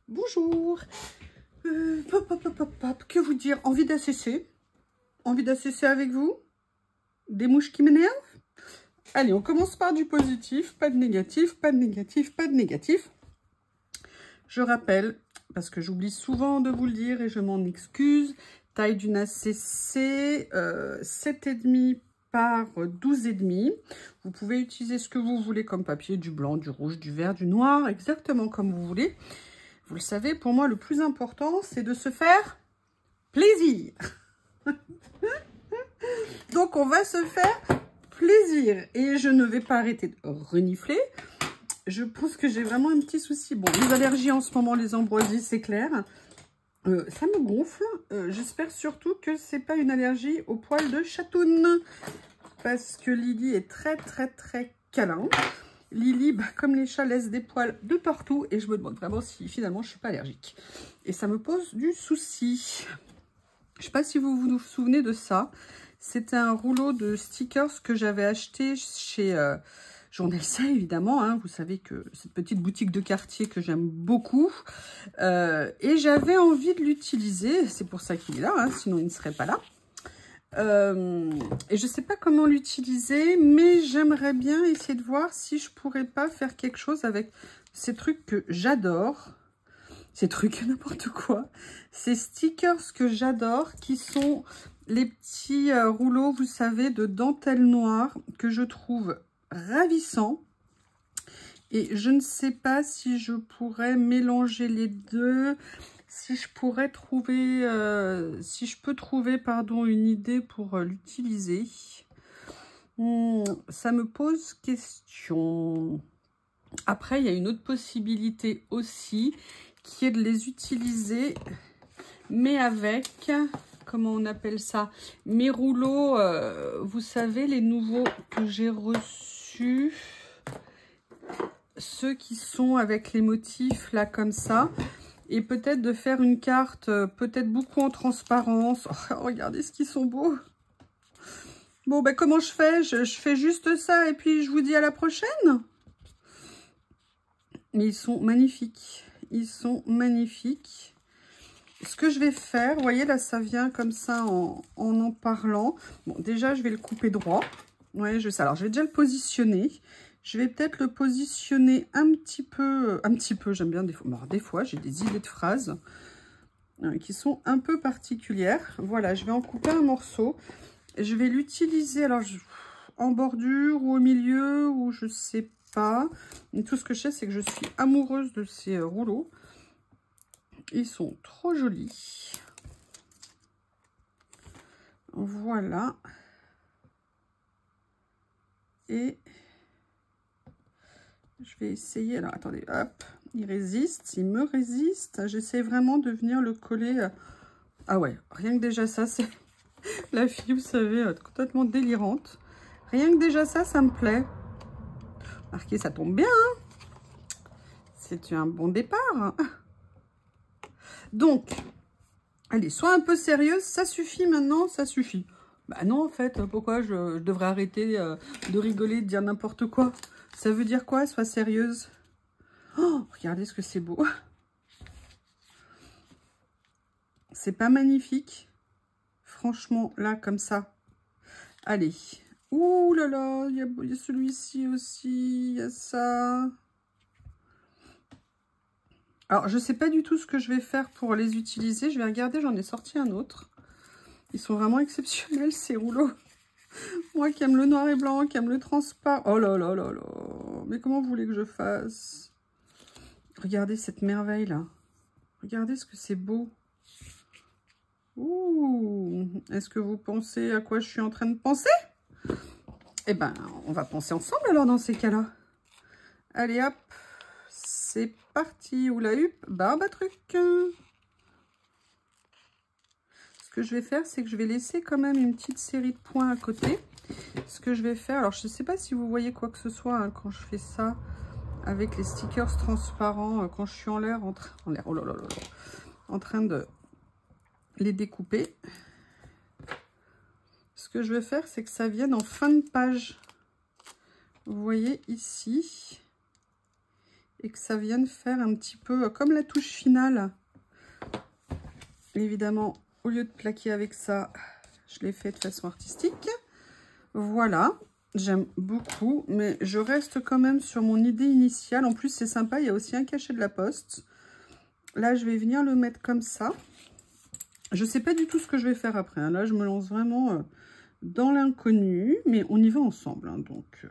Bonjour. Que vous dire? Envie d'ACC? Envie d'ACC avec vous? Des mouches qui m'énervent? Allez, on commence par du positif. Pas de négatif, pas de négatif, pas de négatif. Je rappelle, parce que j'oublie souvent de vous le dire et je m'en excuse, taille d'une ACC 7,5 par 12,5. Vous pouvez utiliser ce que vous voulez comme papier, du blanc, du rouge, du vert, du noir, exactement comme vous voulez. Vous le savez, pour moi, le plus important, c'est de se faire plaisir. Donc, on va se faire plaisir. Et je ne vais pas arrêter de renifler. Je pense que j'ai vraiment un petit souci. Bon, les allergies en ce moment, les ambroisies, c'est clair. Ça me gonfle. J'espère surtout que c'est pas une allergie aux poils de chatoune. Parce que Lily est très, très, très câlin. Lily, comme les chats, laisse des poils de partout. Et je me demande vraiment si finalement je suis pas allergique. Et ça me pose du souci. Je sais pas si vous vous souvenez de ça. C'était un rouleau de stickers que j'avais acheté chez Journal Ça, évidemment. Hein. Vous savez que cette petite boutique de quartier que j'aime beaucoup. Et j'avais envie de l'utiliser. C'est pour ça qu'il est là, hein, sinon il ne serait pas là. Et je sais pas comment l'utiliser, mais j'aimerais bien essayer de voir si je pourrais pas faire quelque chose avec ces trucs que j'adore. Ces trucs, n'importe quoi. Ces stickers que j'adore, qui sont les petits rouleaux, vous savez, de dentelle noire, que je trouve ravissants. Et je ne sais pas si je pourrais mélanger les deux, si je pourrais trouver, pardon, une idée pour l'utiliser. Ça me pose question. Après, il y a une autre possibilité aussi, qui est de les utiliser, mais avec, comment on appelle ça, mes rouleaux, vous savez, les nouveaux que j'ai reçus, ceux qui sont avec les motifs là comme ça, et peut-être de faire une carte, peut-être beaucoup en transparence. Oh, regardez ce qu'ils sont beaux. Bon, ben comment je fais? Je fais juste ça et puis je vous dis à la prochaine. Mais ils sont magnifiques. Ils sont magnifiques. Ce que je vais faire, vous voyez, là, ça vient comme ça en parlant. Bon, déjà, je vais le couper droit. Ouais, je sais. Alors, je vais déjà le positionner. Je vais peut-être le positionner un petit peu, j'aime bien des fois. Bon, des fois, j'ai des idées de phrases qui sont un peu particulières. Voilà, je vais en couper un morceau. Je vais l'utiliser, alors, en bordure ou au milieu, ou je sais pas. Et tout ce que je sais, c'est que je suis amoureuse de ces rouleaux. Ils sont trop jolis. Voilà. Et je vais essayer. Alors, attendez, hop. Il résiste, il me résiste. J'essaie vraiment de venir le coller. Ah ouais, rien que déjà ça, c'est la fille, vous savez, complètement délirante. Rien que déjà ça, ça me plaît. Marquez, ça tombe bien. Hein, c'est un bon départ. Donc, allez, sois un peu sérieuse. Ça suffit maintenant, ça suffit. Bah non, en fait, pourquoi je devrais arrêter de rigoler, de dire n'importe quoi? Ça veut dire quoi, sois sérieuse? Oh, regardez ce que c'est beau. C'est pas magnifique? Franchement, là, comme ça. Allez. Ouh là là, il y a celui-ci aussi, il y a ça. Alors, je sais pas du tout ce que je vais faire pour les utiliser. Je vais regarder, j'en ai sorti un autre. Ils sont vraiment exceptionnels, ces rouleaux. Moi qui aime le noir et blanc, qui aime le transparent. Oh là là là là. Mais comment vous voulez que je fasse? Regardez cette merveille là. Regardez ce que c'est beau. Ouh. Est-ce que vous pensez à quoi je suis en train de penser? Eh ben, on va penser ensemble alors dans ces cas-là. Allez hop. C'est parti. Oula hup. Barbe à truc. Ce que je vais faire, c'est que je vais laisser quand même une petite série de points à côté. Ce que je vais faire, alors je ne sais pas si vous voyez quoi que ce soit hein, quand je fais ça avec les stickers transparents, quand je suis en l'air, oh là là là là, en train de les découper. Ce que je vais faire, c'est que ça vienne en fin de page. Vous voyez ici. et que ça vienne faire un petit peu comme la touche finale. Évidemment, au lieu de plaquer avec ça, je l'ai fait de façon artistique. Voilà, j'aime beaucoup, mais je reste quand même sur mon idée initiale. En plus, c'est sympa, il y a aussi un cachet de la Poste. Là, je vais venir le mettre comme ça. Je ne sais pas du tout ce que je vais faire après, hein. Là, je me lance vraiment dans l'inconnu, mais on y va ensemble, hein, donc...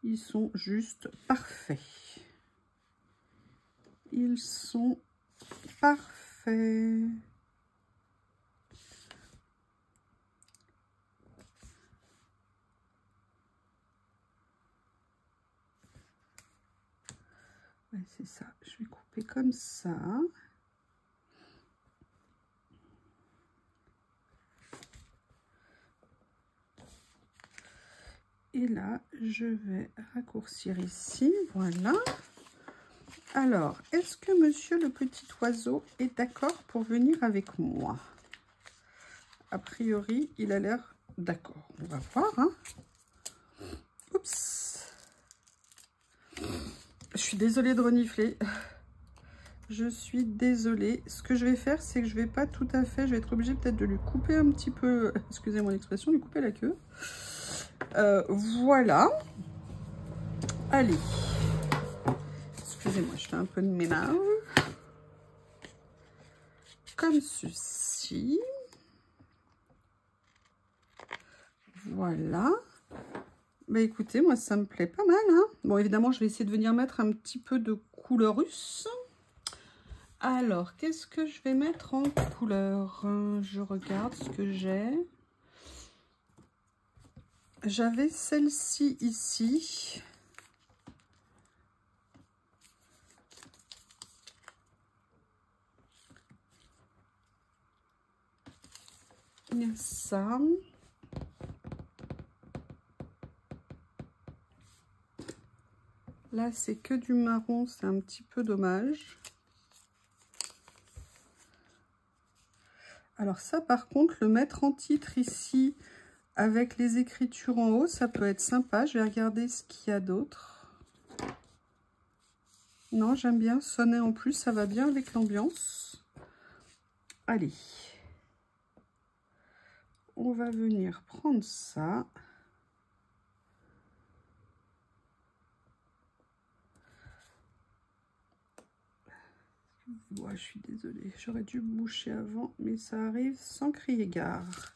Ils sont juste parfaits. Ils sont parfaits. Ouais, c'est ça. Je vais couper comme ça. Et là, je vais raccourcir ici. Voilà. Alors, est-ce que monsieur le petit oiseau est d'accord pour venir avec moi? A priori, il a l'air d'accord. On va voir, hein. Oups. Je suis désolée de renifler. Je suis désolée. Ce que je vais faire, c'est que je vais pas tout à fait... Je vais être obligée peut-être de lui couper un petit peu... Excusez-moi l'expression, lui couper la queue. Voilà. Allez. Excusez-moi, je fais un peu de ménage. Comme ceci. Voilà. Bah écoutez, moi ça me plaît pas mal, hein. Bon, évidemment, je vais essayer de venir mettre un petit peu de couleur russe. Alors, qu'est-ce que je vais mettre en couleur? Je regarde ce que j'ai. J'avais celle-ci ici. Il y a ça. Là, c'est que du marron, c'est un petit peu dommage. Alors ça, par contre, le mettre en titre ici, avec les écritures en haut, ça peut être sympa. Je vais regarder ce qu'il y a d'autre. Non, j'aime bien sonner en plus, ça va bien avec l'ambiance. Allez. On va venir prendre ça. Ouais, je suis désolée, j'aurais dû boucher avant, mais ça arrive sans crier gare.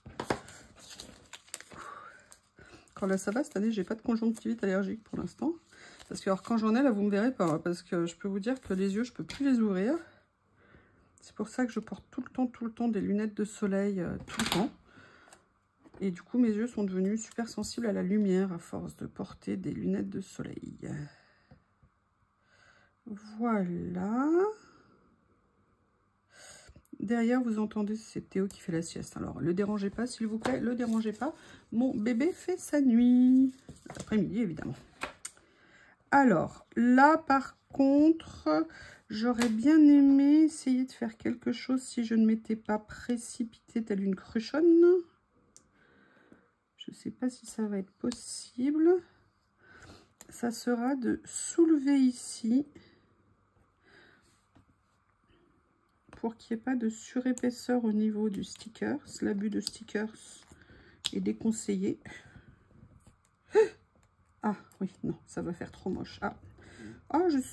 Quand là ça va, cette année, j'ai pas de conjonctivite allergique pour l'instant. Parce que alors, quand j'en ai, là, vous me verrez pas. Parce que je peux vous dire que les yeux, je peux plus les ouvrir. C'est pour ça que je porte tout le temps des lunettes de soleil, tout le temps. Et du coup, mes yeux sont devenus super sensibles à la lumière à force de porter des lunettes de soleil. Voilà. Derrière, vous entendez, c'est Théo qui fait la sieste. Alors, le dérangez pas, s'il vous plaît, le dérangez pas. Mon bébé fait sa nuit. Après-midi, évidemment. Alors, là, par contre, j'aurais bien aimé essayer de faire quelque chose si je ne m'étais pas précipitée telle une cruchonne. Je ne sais pas si ça va être possible. Ça sera de soulever ici pour qu'il n'y ait pas de surépaisseur au niveau du sticker. L'abus de stickers est déconseillé. Ah oui, non, ça va faire trop moche. Ah,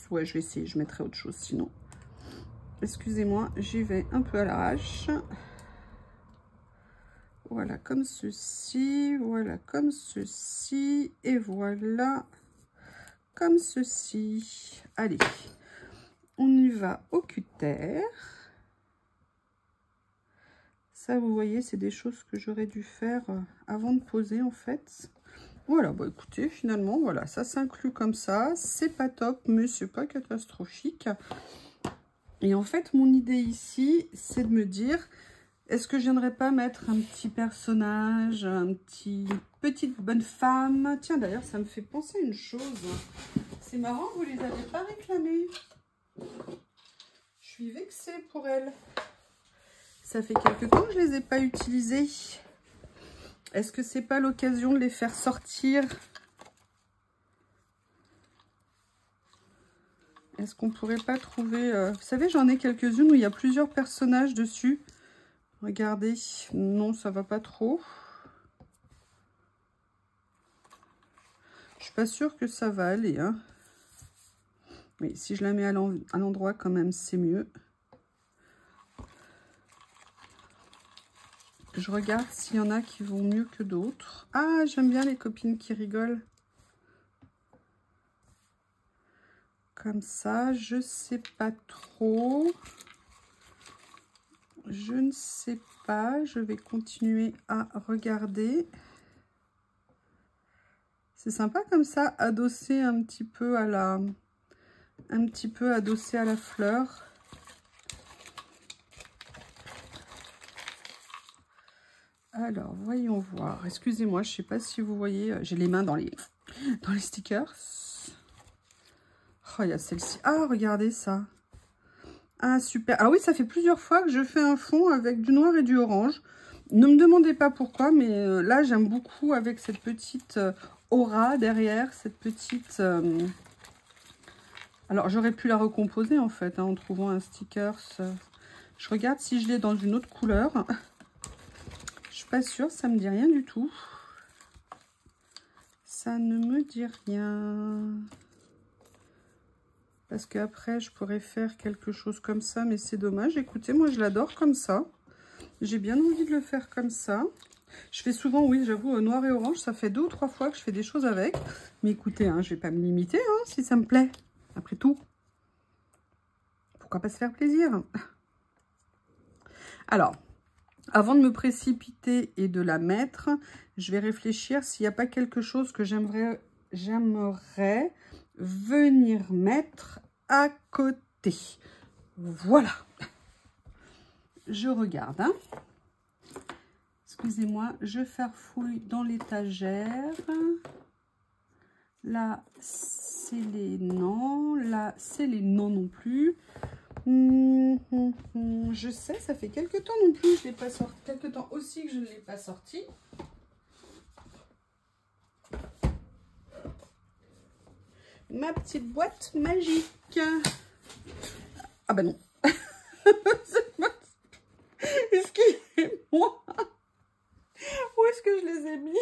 ouais, je vais essayer, je mettrai autre chose sinon. Excusez-moi, j'y vais un peu à l'arrache. Voilà, comme ceci, voilà, comme ceci, et voilà, comme ceci. Allez, on y va au cutter. Ça, vous voyez, c'est des choses que j'aurais dû faire avant de poser, en fait. Voilà, bah écoutez, finalement, voilà, ça s'inclut comme ça. C'est pas top, mais c'est pas catastrophique. Et en fait, mon idée ici, c'est de me dire, est-ce que je viendrais pas mettre un petit personnage, petite bonne femme? Tiens, d'ailleurs, ça me fait penser à une chose. C'est marrant, vous les avez pas réclamées. Je suis vexée pour elles. Ça fait quelque temps que je les ai pas utilisées. Est-ce que c'est pas l'occasion de les faire sortir Est-ce qu'on pourrait pas trouver... Vous savez, j'en ai quelques-unes où il y a plusieurs personnages dessus. Regardez. Non, ça va pas trop. Je suis pas sûre que ça va aller. Hein. Oui, si je la mets à l'endroit quand même, c'est mieux. Je regarde s'il y en a qui vont mieux que d'autres. Ah, j'aime bien les copines qui rigolent. Comme ça, je sais pas trop. Je ne sais pas. Je vais continuer à regarder. C'est sympa comme ça, adossé un petit peu à la... adossé à la fleur. Alors, voyons voir. Excusez-moi, je ne sais pas si vous voyez. J'ai les mains dans les stickers. Oh, il y a celle-ci. Ah, regardez ça. Ah, super. Ah oui, ça fait plusieurs fois que je fais un fond avec du noir et du orange. Ne me demandez pas pourquoi, mais là, j'aime beaucoup avec cette petite aura derrière. Cette petite... Alors, j'aurais pu la recomposer, en fait, hein, en trouvant un sticker. Je regarde si je l'ai dans une autre couleur. Je suis pas sûre, ça me dit rien du tout. Ça ne me dit rien. Parce qu'après, je pourrais faire quelque chose comme ça, mais c'est dommage. Écoutez, moi, je l'adore comme ça. J'ai bien envie de le faire comme ça. Je fais souvent, oui, j'avoue, noir et orange. Ça fait 2 ou 3 fois que je fais des choses avec. Mais écoutez, hein, je vais pas me limiter, hein, si ça me plaît. Après tout, pourquoi pas se faire plaisir? Alors... Avant de me précipiter et de la mettre, je vais réfléchir s'il n'y a pas quelque chose que j'aimerais venir mettre à côté. Voilà. Je regarde. Hein. Excusez-moi, je farfouille dans l'étagère. Là, c'est les non. Là, c'est les non non plus. Je sais, ça fait quelques temps non plus, je l'ai pas sorti. Quelques temps aussi que je ne l'ai pas sorti. Ma petite boîte magique. Ah bah non. Excusez-moi. Où est-ce que je les ai mis?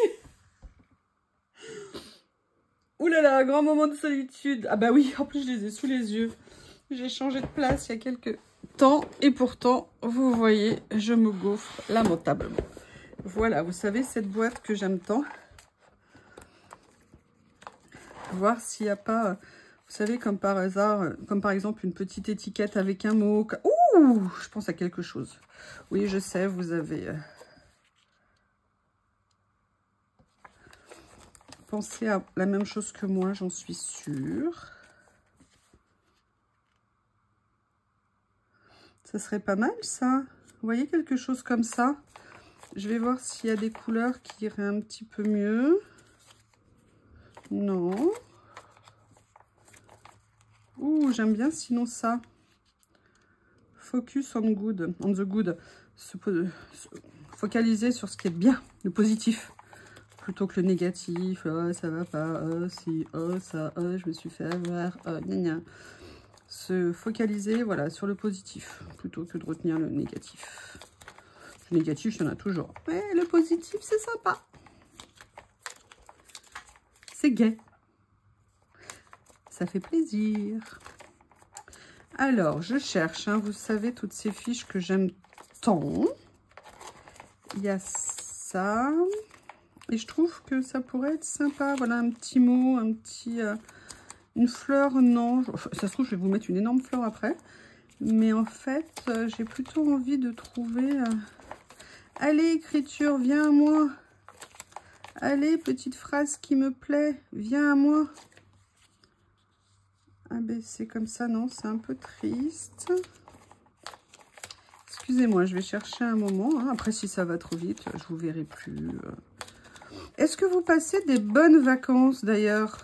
Ouh là là, grand moment de solitude. Ah bah oui, en plus je les ai sous les yeux. J'ai changé de place il y a quelques temps et pourtant, vous voyez, je me gaufre lamentablement. Voilà, vous savez, cette boîte que j'aime tant. Voir s'il n'y a pas, vous savez, comme par hasard, comme par exemple une petite étiquette avec un mot. Ouh, je pense à quelque chose. Oui, je sais, vous avez pensé à la même chose que moi, j'en suis sûre. Ça serait pas mal, ça. Vous voyez, quelque chose comme ça. Je vais voir s'il y a des couleurs qui iraient un petit peu mieux. Non. Ouh, j'aime bien sinon ça. Focus on good, on the good. Focaliser sur ce qui est bien, le positif. Plutôt que le négatif. Oh, ça va pas. Oh, si. Oh, ça. Oh, je me suis fait avoir. Oh, gna gna. Se focaliser, voilà, sur le positif. Plutôt que de retenir le négatif. Le négatif, il y en a toujours. Mais le positif, c'est sympa. C'est gai. Ça fait plaisir. Alors, je cherche, hein, vous savez, toutes ces fiches que j'aime tant. Il y a ça. Et je trouve que ça pourrait être sympa. Voilà, un petit mot, un petit... une fleur, non. Ça se trouve, je vais vous mettre une énorme fleur après. Mais en fait, j'ai plutôt envie de trouver... Allez, écriture, viens à moi. Allez, petite phrase qui me plaît, viens à moi. Ah ben, c'est comme ça, non, c'est un peu triste. Excusez-moi, je vais chercher un moment. Hein. Après, si ça va trop vite, je vous verrai plus. Est-ce que vous passez des bonnes vacances, d'ailleurs?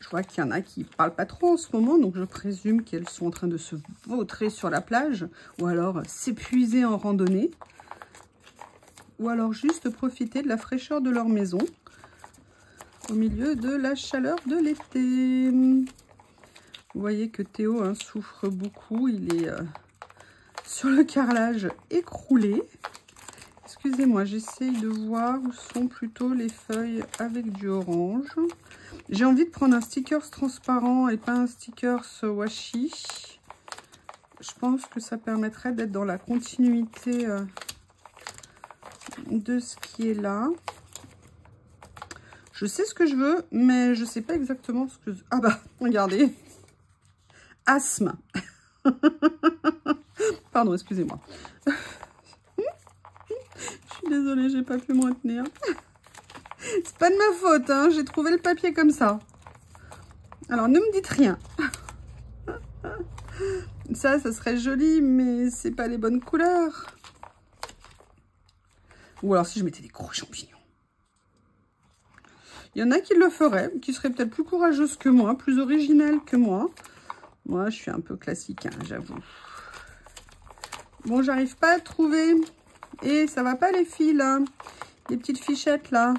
Je vois qu'il y en a qui ne parlent pas trop en ce moment, donc je présume qu'elles sont en train de se vautrer sur la plage, ou alors s'épuiser en randonnée, ou alors juste profiter de la fraîcheur de leur maison. au milieu de la chaleur de l'été. Vous voyez que Théo hein, souffre beaucoup. Il est sur le carrelage écroulé. Excusez-moi, j'essaye de voir où sont plutôt les feuilles avec du orange. J'ai envie de prendre un sticker transparent et pas un sticker washi. Je pense que ça permettrait d'être dans la continuité de ce qui est là. Je sais ce que je veux, mais je sais pas exactement ce que... Ah bah, regardez. Asthme. Pardon, excusez-moi. Je suis désolée, j'ai pas pu me retenir. C'est pas de ma faute, hein. J'ai trouvé le papier comme ça. Alors, ne me dites rien. Ça serait joli, mais c'est pas les bonnes couleurs. Ou alors si je mettais des gros champignons. Il y en a qui le feraient, qui seraient peut-être plus courageuses que moi, plus originales que moi. Moi, je suis un peu classique, hein, j'avoue. Bon, j'arrive pas à trouver. Et ça va pas les filles, là. Les petites fichettes, là.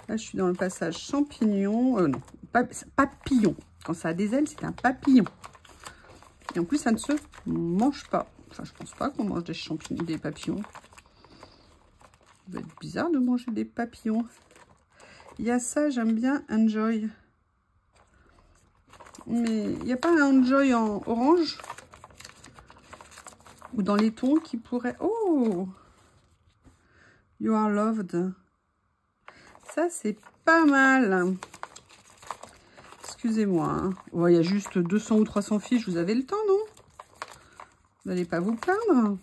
Là, je suis dans le passage champignon. Non, papillon. Quand ça a des ailes, c'est un papillon. Et en plus, ça ne se mange pas. Enfin, je pense pas qu'on mange des champignons, des papillons. Ça va être bizarre de manger des papillons. Il y a ça, j'aime bien Enjoy. Mais il n'y a pas un Enjoy en orange ou dans les tons qui pourrait... Oh! You are loved. Ça, c'est pas mal. Excusez-moi. Hein. Oh, il y a juste 200 ou 300 fiches. Vous avez le temps, non? Vous n'allez pas vous plaindre?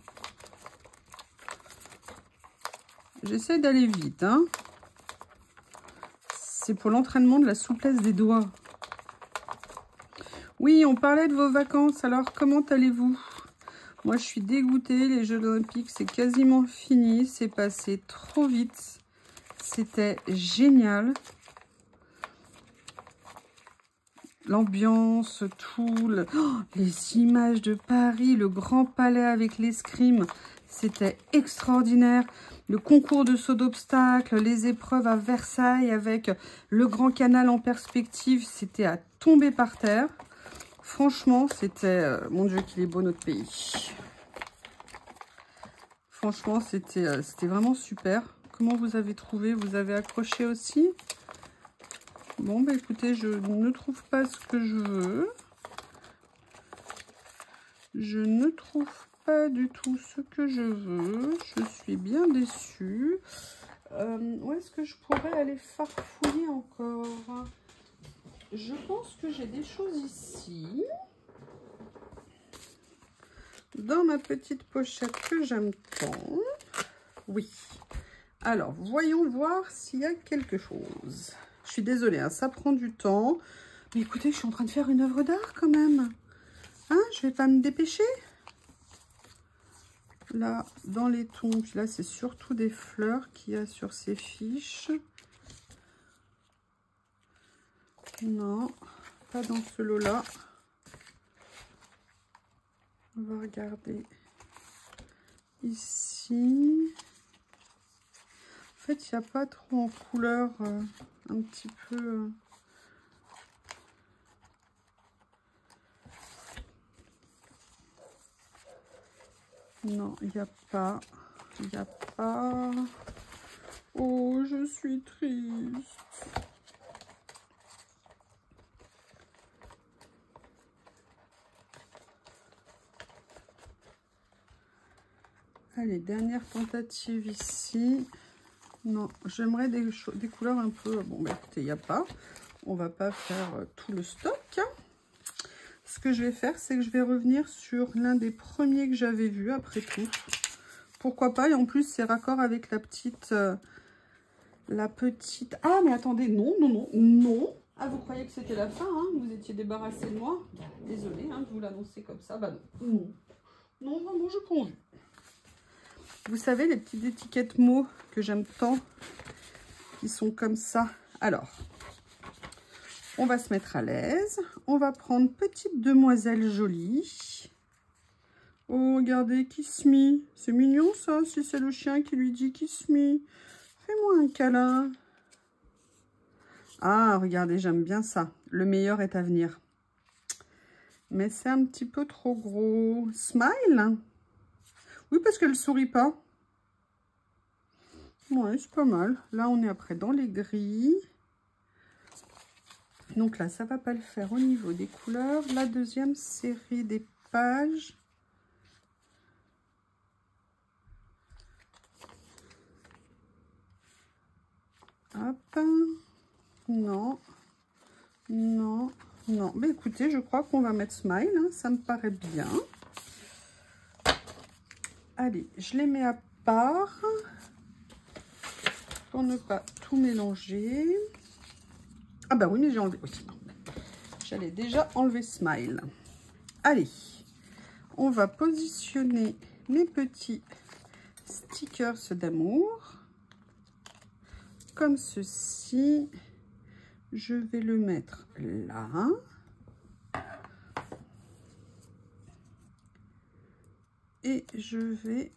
J'essaie d'aller vite. Hein. C'est pour l'entraînement de la souplesse des doigts. Oui, on parlait de vos vacances. Alors, comment allez-vous? Moi, je suis dégoûtée. Les Jeux Olympiques, c'est quasiment fini. C'est passé trop vite. C'était génial. L'ambiance, tout, les images de Paris, le Grand Palais avec l'escrime, c'était extraordinaire. Le concours de saut d'obstacles, les épreuves à Versailles avec le Grand Canal en perspective, c'était à tomber par terre. Franchement, c'était... mon Dieu, qu'il est beau notre pays. Franchement, c'était vraiment super. Comment vous avez trouvé? Vous avez accroché aussi? Bon, bah écoutez, je ne trouve pas ce que je veux. Je ne trouve pas du tout ce que je veux. Je suis bien déçue. Où est-ce que je pourrais aller farfouiller encore? Je pense que j'ai des choses ici. Dans ma petite pochette que j'aime tant. Oui. Alors, voyons voir s'il y a quelque chose. Je suis désolée, hein, ça prend du temps. Mais écoutez, je suis en train de faire une œuvre d'art quand même. Hein, je vais pas me dépêcher. Là, dans les tons, puis là, c'est surtout des fleurs qu'il y a sur ces fiches. Non, pas dans ce lot-là. On va regarder ici. En fait, il n'y a pas trop en couleur un petit peu... Non, il n'y a pas. Il n'y a pas. Oh, je suis triste. Allez, dernière tentative ici. Non, j'aimerais des couleurs un peu... Bon, bah écoutez, il n'y a pas. On va pas faire tout le stock. Ce que je vais faire, c'est que je vais revenir sur l'un des premiers que j'avais vu, après tout. Pourquoi pas? Et en plus, c'est raccord avec la petite... Ah, mais attendez, non, non, non, non. Ah, vous croyez que c'était la fin, hein? Vous étiez débarrassé de moi. Désolée, hein, de vous l'annoncer comme ça. Bah non, non. Non, vraiment, je prends vue. Vous savez, les petites étiquettes mots que j'aime tant, qui sont comme ça. Alors, on va se mettre à l'aise. On va prendre Petite Demoiselle Jolie. Oh, regardez, Kiss Me. C'est mignon, ça, si c'est le chien qui lui dit Kiss Me. Fais-moi un câlin. Ah, regardez, j'aime bien ça. Le meilleur est à venir. Mais c'est un petit peu trop gros. Smile. Oui, parce qu'elle ne sourit pas. Ouais, c'est pas mal. Là, on est après dans les gris. Donc là, ça va pas le faire au niveau des couleurs. La deuxième série des pages. Hop. Non. Non. Non. Mais écoutez, je crois qu'on va mettre Smile. Hein. Ça me paraît bien. Allez, je les mets à part. Pour ne pas tout mélanger. Ah bah oui, mais j'ai enlevé aussi. J'allais déjà enlever Smile. Allez, on va positionner mes petits stickers d'amour. Comme ceci. Je vais le mettre là. Et je vais...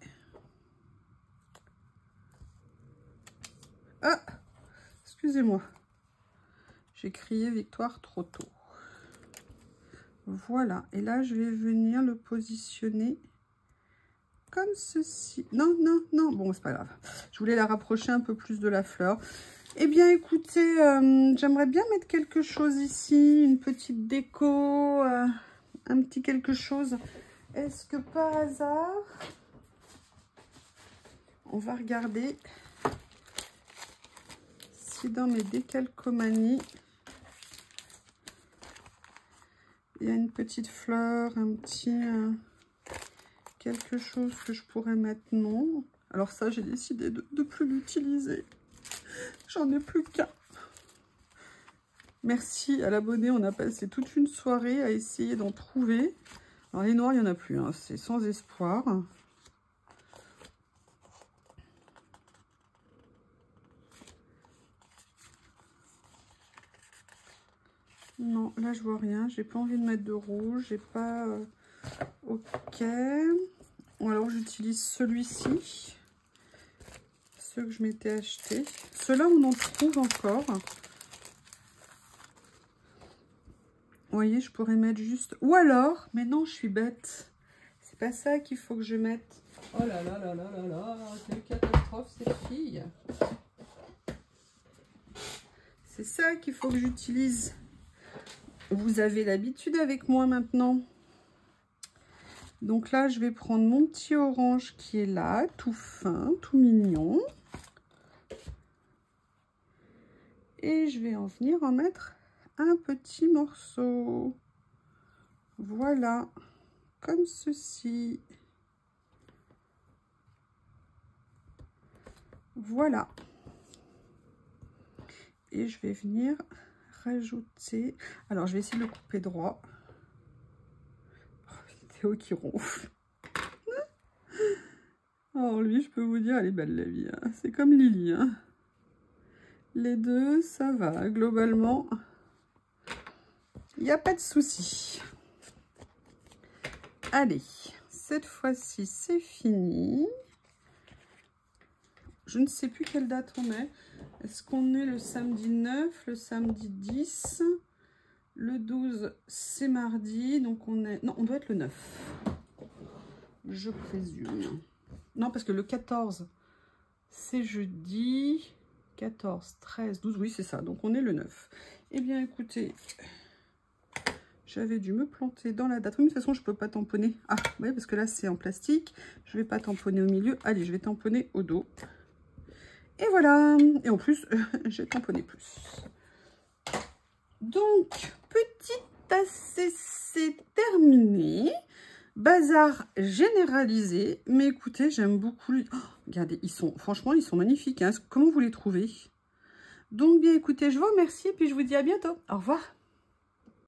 Ah! Excusez-moi. J'ai crié victoire trop tôt. Voilà. Et là, je vais venir le positionner comme ceci. Non, non, non. Bon, c'est pas grave. Je voulais la rapprocher un peu plus de la fleur. Eh bien, écoutez, j'aimerais bien mettre quelque chose ici. Une petite déco. Un petit quelque chose. Est-ce que par hasard... On va regarder si dans mes décalcomanies, il y a une petite fleur, un petit quelque chose que je pourrais mettre. Non. Alors ça, j'ai décidé de ne plus l'utiliser. J'en ai plus qu'un. Merci à l'abonné, on a passé toute une soirée à essayer d'en trouver. Alors les noirs, il n'y en a plus, hein. C'est sans espoir. Non, là je vois rien. J'ai pas envie de mettre de rouge. J'ai pas... Ok. Ou alors j'utilise celui-ci. Ceux que je m'étais acheté. Ceux-là, on en trouve encore. Vous voyez, je pourrais mettre juste... Ou alors, mais non, je suis bête. C'est pas ça qu'il faut que je mette. Oh là là là là là là. C'est une catastrophe, cette fille. C'est ça qu'il faut que j'utilise. Vous avez l'habitude avec moi maintenant. Donc là, je vais prendre mon petit orange qui est là, tout fin, tout mignon. Et je vais en venir en mettre un petit morceau. Voilà, comme ceci. Voilà. Et je vais venir rajouter... Alors, je vais essayer de le couper droit. Théo qui ronfle. Oh, lui, je peux vous dire, elle est belle la vie. Hein. C'est comme Lily. Hein. Les deux, ça va. Globalement, il n'y a pas de souci. Allez, cette fois-ci, c'est fini. Je ne sais plus quelle date on est. Est-ce qu'on est le samedi 9, le samedi 10? Le 12, c'est mardi. Donc, on est... Non, on doit être le 9. Je présume. Non, parce que le 14, c'est jeudi. 14, 13, 12, oui, c'est ça. Donc, on est le 9. Eh bien, écoutez, j'avais dû me planter dans la date. Oui, mais de toute façon, je ne peux pas tamponner. Ah, oui, parce que là, c'est en plastique. Je ne vais pas tamponner au milieu. Allez, je vais tamponner au dos. Et voilà. Et en plus, j'ai tamponné plus. Donc, petit assez, c'est terminé. Bazar généralisé. Mais écoutez, j'aime beaucoup. Oh, regardez, franchement, ils sont magnifiques. Hein. Comment vous les trouvez? Donc, bien écoutez, je vous remercie et puis je vous dis à bientôt. Au revoir.